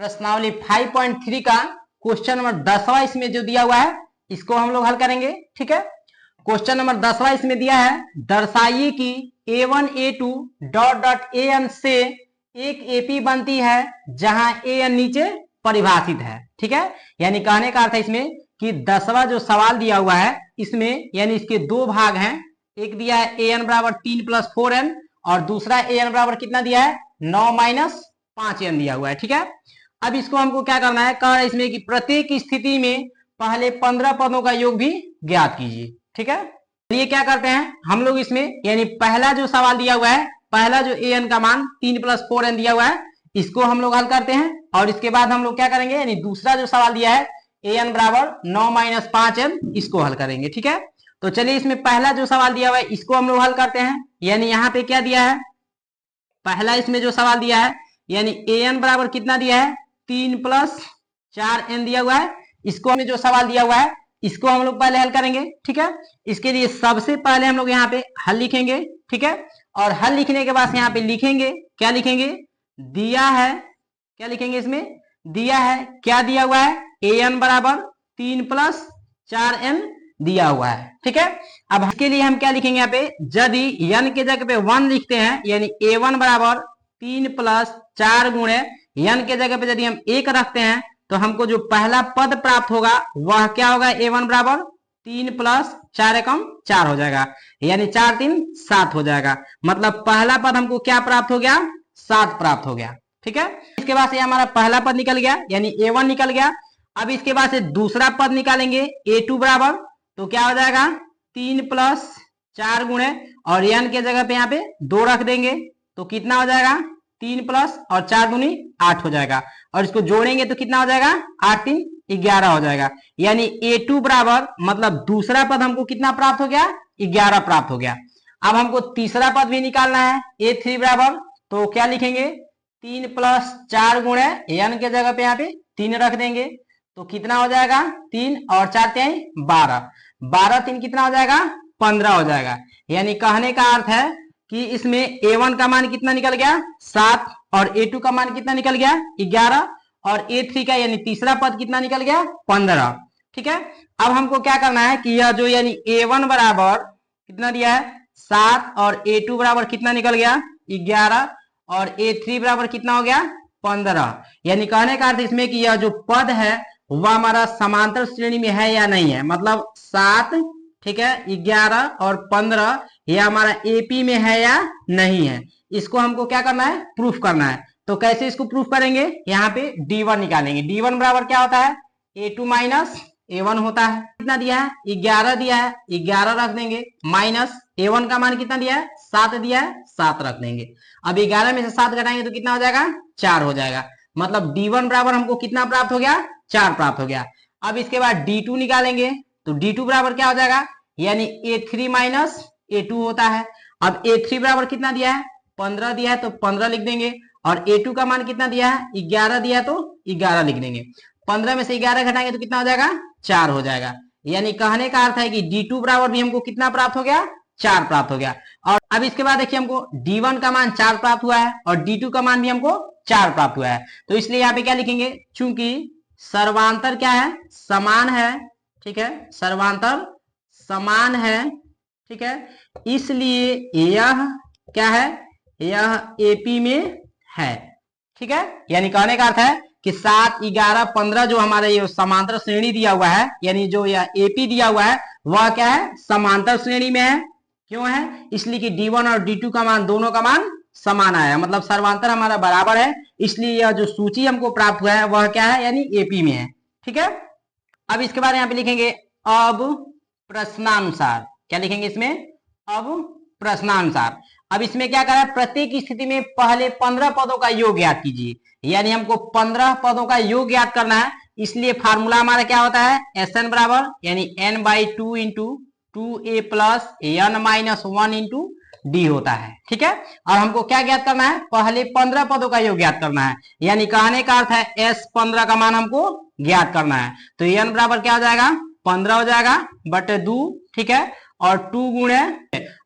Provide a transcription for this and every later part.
प्रश्नावली 5.3 का question number 10वां इसमें जो दिया हुआ है इसको हम लोग हल करेंगे। ठीक है, क्वेश्चन नंबर 10वां इसमें दिया है, दर्शाइए कि a1 a2 dot dot an से एक AP बनती है जहां an नीचे परिभाषित है। ठीक है, यानी कहने का अर्थ है इसमें कि 10वां जो सवाल दिया हुआ है इसमें यानी इसके दो भाग हैं, एक दिया है an बराबर 3 + 4n और दूसरा an बराबर कितना दिया है 9 - 5n दिया हुआ है। ठीक है, अब इसको हमको क्या करना है, कह रहा है इसमें कि प्रत्येक स्थिति में पहले 15 पदों का योग भी ज्ञात कीजिए। ठीक है, ये क्या करते हैं हम लोग इसमें, यानी पहला जो सवाल दिया हुआ है, पहला जो an का मान 3 + 4n दिया हुआ है इसको हम लोग हल करते हैं और इसके बाद हम लोग क्या करेंगे, यानी दूसरा जो सवाल दिया है an बराबर 9 - 5n इसको हल करेंगे। ठीक है, तो चलिए इसमें पहला जो सवाल दिया हुआ है इसको हम लोग हल करते हैं। यानी यहाँ पे क्या दिया है, पहला इसमें जो सवाल दिया है यानी an बराबर कितना दिया है 3 + 4n दिया हुआ है, इसको हमें जो सवाल दिया हुआ है इसको हम लोग पहले हल करेंगे। ठीक है, इसके लिए सबसे पहले हम लोग यहाँ पे हल लिखेंगे। ठीक है, और हल लिखने के बाद यहाँ पे लिखेंगे, क्या लिखेंगे, दिया है, क्या लिखेंगे इसमें, दिया है, क्या दिया हुआ है an बराबर 3 + 4n दिया हुआ है। ठीक है, अब इसके लिए हम क्या लिखेंगे, यहाँ पे यदि n के जगह पे 1 लिखते हैं यानी a1 बराबर 3 + 4 गुणे n के जगह पे यदि हम 1 रखते हैं तो हमको जो पहला पद प्राप्त होगा वह क्या होगा, a1 बराबर 3 + 4 एकम 4 हो जाएगा, यानी 4 3 7 हो जाएगा। मतलब पहला पद हमको क्या प्राप्त हो गया, 7 प्राप्त हो गया। ठीक है, इसके बाद से हमारा पहला पद निकल गया यानी a1 निकल गया। अब इसके बाद से दूसरा पद निकालेंगे a2 बराबर, तो क्या हो जाएगा 3 + 4 गुणे और n के जगह पे यहाँ पे 2 रख देंगे तो कितना हो जाएगा 3 + और 4 दूनी 8 हो जाएगा और इसको जोड़ेंगे तो कितना हो जाएगा 8 3 11 हो जाएगा। यानी a2 बराबर मतलब दूसरा पद हमको कितना प्राप्त हो गया 11 प्राप्त हो गया। अब हमको तीसरा पद भी निकालना है a3 बराबर, तो क्या लिखेंगे 3 + 4 गुणे n के जगह पे यहाँ पे 3 रख देंगे तो कितना हो जाएगा 3 और 4 3 12, 12 3 कितना हो जाएगा 15 हो जाएगा। यानी कहने का अर्थ है कि इसमें a1 का मान कितना निकल गया 7 और a2 का मान कितना निकल गया 11 और a3 का यानी तीसरा पद कितना निकल गया 15। ठीक है, अब हमको क्या करना है कि यह जो यानी a1 बराबर कितना दिया है 7 और a2 बराबर कितना निकल गया 11 और a3 बराबर कितना हो गया 15। यानी कहने का अर्थ इसमें कि यह जो पद है वह हमारा समांतर श्रेणी में है या नहीं है, मतलब 7, ठीक है, 11 और 15 यह हमारा AP में है या नहीं है, इसको हमको क्या करना है प्रूफ करना है। तो कैसे इसको प्रूफ करेंगे, यहाँ पे D1 निकालेंगे। D1 बराबर क्या होता है A2 - A1 होता है। कितना दिया है 11 दिया है, 11 रख देंगे, माइनस A1 का मान कितना दिया है 7 दिया है, 7 रख देंगे। अब 11 में से 7 घटाएंगे तो कितना हो जाएगा 4 हो जाएगा। मतलब D1 बराबर हमको कितना प्राप्त हो गया 4 प्राप्त हो गया। अब इसके बाद D2 निकालेंगे तो D2 बराबर क्या हो जाएगा, यानी A3 - A2 होता है। अब A3 बराबर कितना दिया है 15 दिया है तो 15 लिख देंगे और A2 का मान कितना दिया है 11 दिया है तो 11 लिख देंगे। 15 में से 11 घटाएंगे तो कितना हो जाएगा 4 हो जाएगा। यानी कहने का अर्थ है कि D2 बराबर भी हमको कितना प्राप्त हो गया 4 प्राप्त हो गया। और अब इसके बाद देखिए हमको D1 का मान 4 प्राप्त हुआ है और D2 का मान भी हमको 4 प्राप्त हुआ है, तो इसलिए यहाँ पे क्या लिखेंगे, चूंकि सर्वांतर क्या है समान है, ठीक है, सर्वांतर समान है, ठीक है, इसलिए यह क्या है, यह AP में है। ठीक है, यानी कहने का अर्थ है कि 7 11 15 जो हमारा ये समांतर श्रेणी दिया हुआ है, यानी जो यह AP दिया हुआ है वह क्या है समांतर श्रेणी में है। क्यों है, इसलिए कि D1 और D2 का मान दोनों का मान समान आया, मतलब सर्वांतर हमारा बराबर है, इसलिए यह जो सूची हमको प्राप्त हुआ है वह क्या है यानी AP में है। ठीक है, अब इसके बाद यहाँ पे लिखेंगे अब प्रश्नानुसार, क्या लिखेंगे इसमें, अब प्रश्नानुसार। अब इसमें क्या करा है, प्रत्येक स्थिति में पहले 15 पदों का योग ज्ञात कीजिए, यानी हमको 15 पदों का योग ज्ञात करना है। इसलिए फार्मूला हमारा क्या होता है SN बराबर यानी n/2 × 2a + n - 1 × D होता है। ठीक है, और हमको क्या ज्ञात करना है, पहले 15 पदों का योग ज्ञात करना है, यानी कहने का अर्थ है S15 का मान हमको ज्ञात करना है। तो n बराबर क्या हो जाएगा 15 हो जाएगा बटे 2, ठीक है, और 2 गुणे,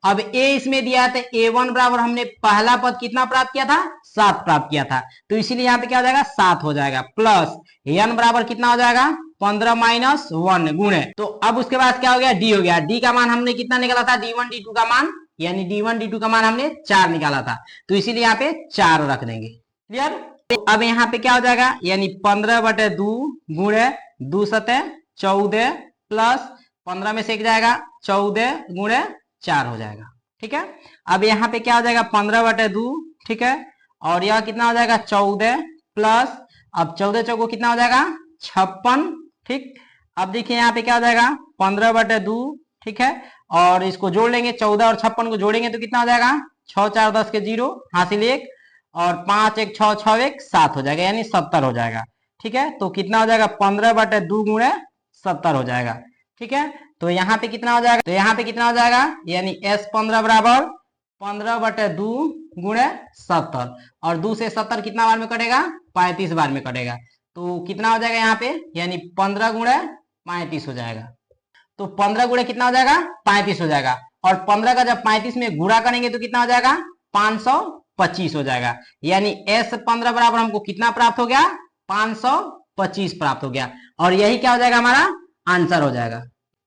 अब a इसमें दिया है तो a1 बराबर हमने पहला पद कितना प्राप्त किया था, 7 प्राप्त किया था, तो इसीलिए यहाँ पे क्या हो जाएगा 7 हो जाएगा, प्लस n बराबर कितना हो जाएगा 15 माइनस 1 गुणे, तो अब उसके बाद क्या हो गया d हो गया, d का मान हमने कितना निकाला था, d1 d2 का मान, यानी d1 d2 का मान हमने 4 निकाला था, तो इसीलिए यहाँ पे 4 रख देंगे। क्लियर। तो अब यहाँ पे क्या हो जाएगा, यानी 15/2 गुणे 2 सते 14 प्लस 15 में से एक जाएगा 14 गुणे 4 हो जाएगा। ठीक है, अब यहाँ पे क्या हो जाएगा 15/2, ठीक है, और यह कितना हो जाएगा 14 प्लस, अब 14 चौको कितना हो जाएगा 56। ठीक, अब देखिए यहाँ पे क्या हो जाएगा 15/2, ठीक है, और इसको जोड़ लेंगे 14 और 56 को जोड़ेंगे तो कितना हो जाएगा 6 4 10 के 0 हासिल 1 और 5 1 6 6 1 7 हो जाएगा, यानी 70 हो जाएगा। ठीक है, तो कितना हो जाएगा 15/2 गुणे 70 हो जाएगा। ठीक है, तो यहाँ पे कितना हो जाएगा, तो यहाँ पे कितना हो जाएगा, यानी S15 बराबर 15/2 गुणे 70 और 2 से 70 कितना बार में कटेगा 35 बार में कटेगा, तो कितना हो जाएगा यहाँ पे, यानी 15 गुणे 35 हो जाएगा, तो 15 गुणे कितना हो जाएगा 35 हो जाएगा, और 15 का जब 35 में गुणा करेंगे तो कितना हो जाएगा 525 हो जाएगा, यानी S15 बराबर हमको कितना प्राप्त हो गया 525 प्राप्त हो गया, और यही क्या हो जाएगा हमारा आंसर हो जाएगा।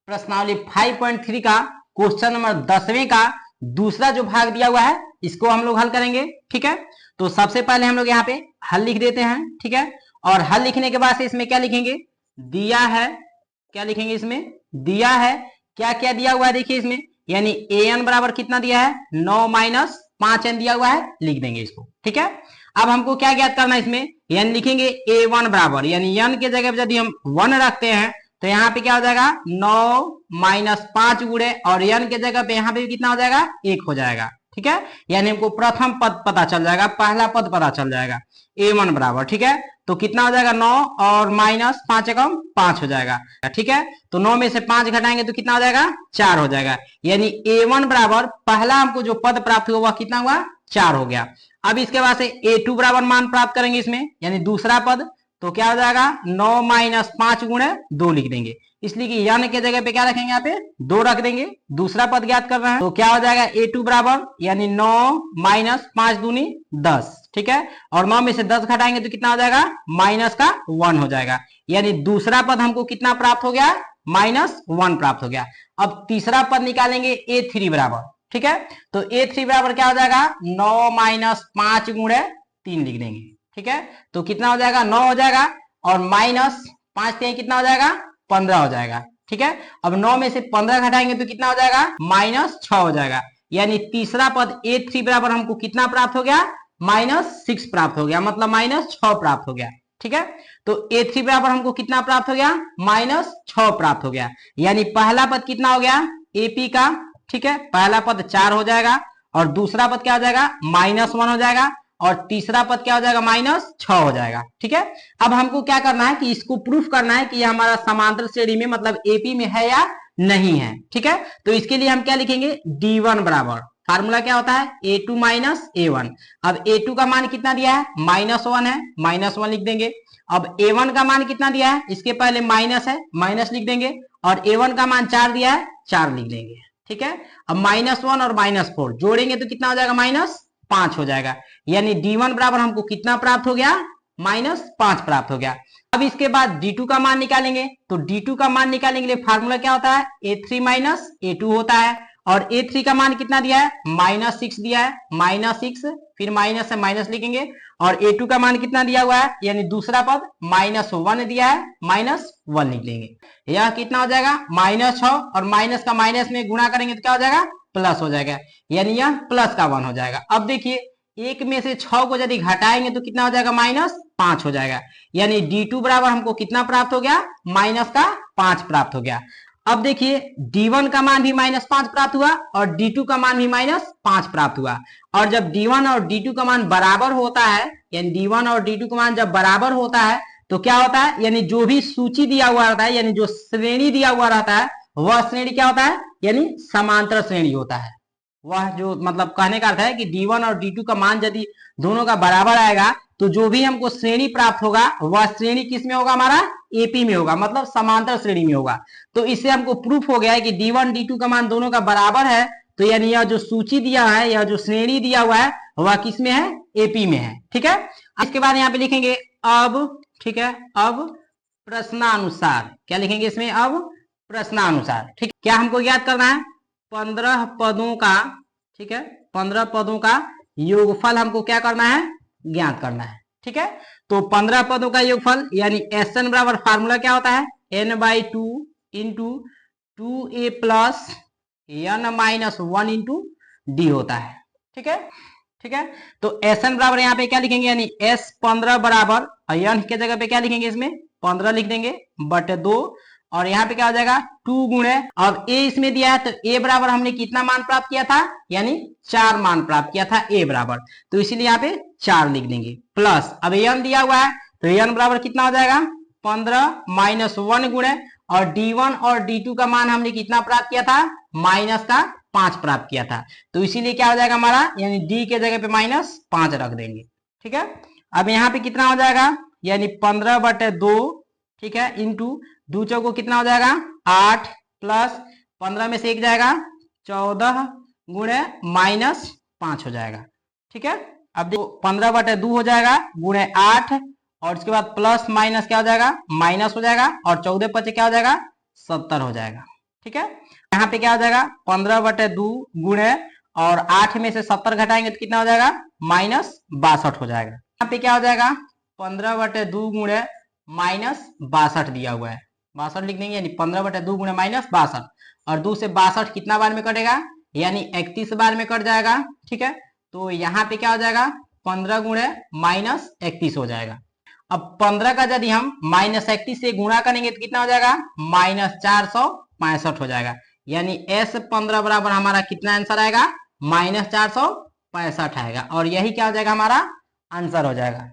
प्रश्नावली 5.3 का क्वेश्चन नंबर 10वें का दूसरा जो भाग दिया हुआ है इसको हम लोग हल करेंगे। ठीक है, तो सबसे पहले हम लोग यहाँ पे हल लिख देते हैं। ठीक है, और हल लिखने के बाद से इसमें क्या लिखेंगे, दिया है, क्या लिखेंगे इसमें दिया है, क्या क्या दिया हुआ है देखिए इसमें, यानी an बराबर कितना दिया है 9 माइनस 5n दिया हुआ है, लिख देंगे इसको। ठीक है, अब हमको क्या ज्ञात करना है इसमें, n लिखेंगे a1 बराबर, यानी n के जगह पर यदि हम 1 रखते हैं तो यहाँ पे क्या हो जाएगा 9 माइनस 5 गुणे, और n के जगह पे यहाँ पे कितना हो जाएगा 1 हो जाएगा। ठीक है, यानी हमको प्रथम पद पता चल जाएगा, पहला पद पता चल जाएगा a1 बराबर। ठीक है, तो कितना हो जाएगा 9 और माइनस 5 एकम 5 हो जाएगा। ठीक है, तो 9 में से 5 घटाएंगे तो कितना हो जाएगा 4 हो जाएगा, यानी a1 बराबर पहला हमको जो पद प्राप्त हुआ वह कितना हुआ 4 हो गया। अब इसके बाद से a2 बराबर मान प्राप्त करेंगे इसमें, यानी दूसरा पद, तो क्या हो जाएगा 9 माइनस 5 गुणे 2 लिख देंगे, इसलिए कि n के जगह पे क्या रखेंगे यहाँ पे 2 रख देंगे, दूसरा पद ज्ञात कर रहे हैं, तो क्या हो जाएगा a2 बराबर, यानी 9 माइनस 5 दूनी 10। ठीक है, और 9 में से 10 घटाएंगे तो कितना हो जाएगा माइनस का 1 हो जाएगा, यानी दूसरा पद हमको कितना प्राप्त हो गया -1 प्राप्त हो गया। अब तीसरा पद निकालेंगे a3 बराबर। ठीक है, तो a3 बराबर क्या हो जाएगा 9 माइनस 5 गुणे 3 लिख देंगे। ठीक है, तो कितना हो जाएगा 9 हो जाएगा, और माइनस 5 के कितना हो जाएगा 15 हो जाएगा। ठीक है, अब 9 में से 15 घटाएंगे तो कितना हो जाएगा -6 हो जाएगा, यानी तीसरा पद a3 बराबर हमको कितना प्राप्त हो गया -6 प्राप्त हो गया, मतलब -6 प्राप्त हो गया। ठीक है, तो a3 बराबर हमको कितना प्राप्त हो गया -6 प्राप्त हो गया, यानी पहला पद कितना हो गया AP का। ठीक है, पहला पद 4 हो जाएगा, और दूसरा पद क्या हो जाएगा -1 हो जाएगा, और तीसरा पद क्या हो जाएगा -6 हो जाएगा। ठीक है, अब हमको क्या करना है कि इसको प्रूफ करना है कि ये हमारा समांतर श्रेणी में मतलब AP में है या नहीं है। ठीक है, तो इसके लिए हम क्या लिखेंगे D1 बराबर, फार्मूला क्या होता है A2 माइनस A1। अब A2 का मान कितना दिया है -1 है, -1 लिख देंगे। अब A1 का मान कितना दिया है, इसके पहले माइनस है, माइनस लिख देंगे, और A1 का मान 4 दिया है, 4 लिख देंगे। ठीक है, अब -1 और -4 जोड़ेंगे तो कितना हो जाएगा -5 हो जाएगा, यानी D1 बराबर हमको कितना प्राप्त हो गया -5 प्राप्त हो गया। अब इसके बाद D2 का मान निकालेंगे, तो D2 का मान निकालने के लिए फार्मूला क्या होता है A3 माइनस A2 होता है, और A3 का मान कितना दिया है -6 दिया है, -6 फिर माइनस है माइनस लिखेंगे, और A2 का मान कितना दिया हुआ है, यानी दूसरा पद -1 दिया है, -1 लिख लेंगे। यह कितना हो जाएगा -6, और माइनस का माइनस में गुणा करेंगे तो क्या हो जाएगा प्लस हो जाएगा, यानी यह प्लस का 1 हो जाएगा। अब देखिए 1 में से 6 को यदि घटाएंगे तो कितना हो जाएगा -5 हो जाएगा, यानी D2 बराबर हमको कितना प्राप्त हो गया -5 प्राप्त हो गया। अब देखिए D1 का मान भी -5 प्राप्त हुआ, और D2 का मान भी -5 प्राप्त हुआ, और जब D1 और D2 का मान बराबर होता है, यानी D1 और D2 का मान जब बराबर होता है तो क्या होता है, यानी जो भी सूची दिया हुआ रहता है, यानी जो श्रेणी दिया हुआ रहता है वह श्रेणी क्या होता है, यानी समांतर श्रेणी होता है। वह जो मतलब कहने का अर्थ है कि D1 और D2 का मान यदि दोनों का बराबर आएगा तो जो भी हमको श्रेणी प्राप्त होगा वह श्रेणी किस में होगा हमारा एपी में होगा, मतलब समांतर श्रेणी में होगा। तो इससे हमको प्रूफ हो गया है कि D1 D2 का मान दोनों का बराबर है। तो यानी यह जो सूची दिया है, यह जो श्रेणी दिया हुआ है, वह किस में है? एपी में है। ठीक है, इसके बाद यहाँ पे लिखेंगे अब, ठीक है, अब प्रश्नानुसार। क्या लिखेंगे इसमें? अब प्रश्नानुसार। ठीक, क्या हमको याद करना है? 15 पदों का, ठीक है, 15 पदों का योगफल हमको क्या करना है? ज्ञात करना है। ठीक है, तो 15 पदों का योगफल यानी SN बराबर फार्मूला क्या होता है? n/2 into 2a plus n minus 1 into D होता है। ठीक है, ठीक है, तो SN बराबर यहाँ पे क्या लिखेंगे? यानी S15 बराबर n के जगह पे क्या लिखेंगे? इसमें 15 लिख देंगे बटे 2, और यहाँ पे क्या हो जाएगा? 2 गुणे, अब a इसमें दिया है तो a बराबर हमने कितना मान प्राप्त किया था? यानी 4 मान प्राप्त किया था a बराबर, तो इसीलिए यहाँ पे 4 लिख देंगे प्लस, अब n दिया हुआ है तो n बराबर कितना हो जाएगा? 15 माइनस 1 गुणे, और D1 और D2 का मान हमने कितना प्राप्त किया था? माइनस का 5 प्राप्त किया था, तो इसीलिए क्या हो जाएगा हमारा? यानी D के जगह पे -5 रख देंगे। ठीक है, अब यहाँ पे कितना हो जाएगा? यानी 15 बटे 2, ठीक है, इंटू 2 चौको कितना हो जाएगा? 8 प्लस 15 में से 1 जाएगा 14 गुणे -5 हो जाएगा। ठीक है, अब देखो 15 बटे 2 हो जाएगा गुणे 8, और इसके बाद प्लस माइनस क्या हो जाएगा? माइनस हो जाएगा, और 14 पचे क्या हो जाएगा? 70 हो जाएगा। ठीक है, यहाँ पे क्या हो जाएगा? 15 बटे 2 गुणे, और 8 में से 70 घटाएंगे तो कितना हो जाएगा? -62 हो जाएगा। यहाँ पे क्या हो जाएगा? 15 बटे 2 गुणे -62 दिया हुआ है, 62 लिख देंगे, यानी 15 बटे 2 गुणे -62, और 2 से 62 कितना बार में कटेगा? यानी 31 बार में कट जाएगा। ठीक है, तो यहाँ पे क्या हो जाएगा? 15 गुणे -31 हो जाएगा। अब 15 का यदि हम -31 से गुणा करेंगे तो कितना हो जाएगा? -465 हो जाएगा, यानी S15 बराबर हमारा कितना आंसर आएगा? -465 आएगा, और यही क्या हो जाएगा? हमारा आंसर हो जाएगा।